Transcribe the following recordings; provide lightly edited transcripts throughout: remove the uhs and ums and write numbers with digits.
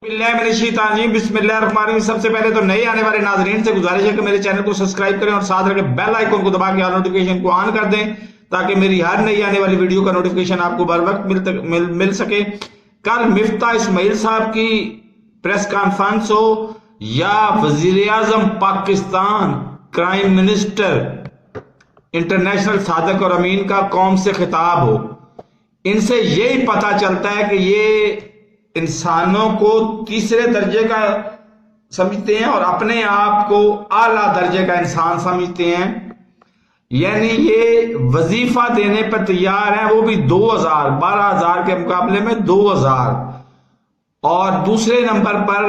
बिस्मिल्लाहिर्रहमानिर्रहीम। सबसे पहले तो नए आने वाले नाजरीन से गुजारिश है कि मेरे चैनल को सब्सक्राइब करें और साथ रखे बेल आइकन को दबा के नोटिफिकेशन को ऑन कर दें ताकि मेरी हर नई आने वाली वीडियो का नोटिफिकेशन आपको बर वक्त मिल सके। कल मिफ्ता इस्माइल साहब की प्रेस कॉन्फ्रेंस हो या वजीर आजम पाकिस्तान, क्राइम मिनिस्टर, इंटरनेशनल सादिक और अमीन का कौम से खिताब हो, इनसे यही पता चलता है कि ये इंसानों को तीसरे दर्जे का समझते हैं और अपने आप को आला दर्जे का इंसान समझते हैं। यानी ये वजीफा देने पर तैयार हैं, वो भी 2000, 12,000 के मुकाबले में 2000। और दूसरे नंबर पर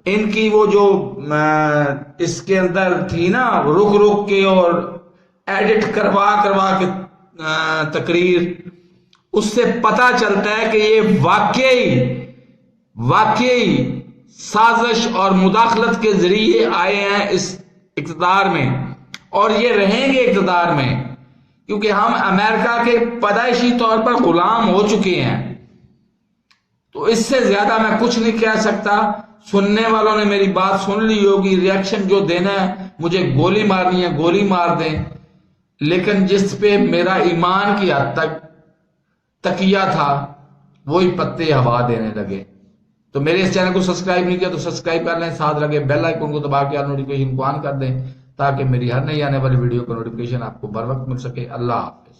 इनकी वो जो इसके अंदर थी ना, रुक रुक के और एडिट करवा करवा के तकरीर, उससे पता चलता है कि ये वाकई साजिश और मुदाखलत के जरिए आए हैं इस इक़्तिदार में और ये रहेंगे इक़्तिदार में, क्योंकि हम अमेरिका के पैदाइशी तौर पर गुलाम हो चुके हैं। तो इससे ज्यादा मैं कुछ नहीं कह सकता। सुनने वालों ने मेरी बात सुन ली होगी, रिएक्शन जो देना है, मुझे गोली मारनी है गोली मार दें, लेकिन जिस पे मेरा ईमान की हद तक तकिया था वही पत्ते हवा देने लगे। तो मेरे इस चैनल को सब्सक्राइब नहीं किया तो सब्सक्राइब कर लें, साथ लगे बेल आइकन को दबा के नोटिफिकेशन को ऑन कर दें ताकि मेरी हर नई आने वाली वीडियो का नोटिफिकेशन आपको बर वक्त मिल सके। अल्लाह हाफिज।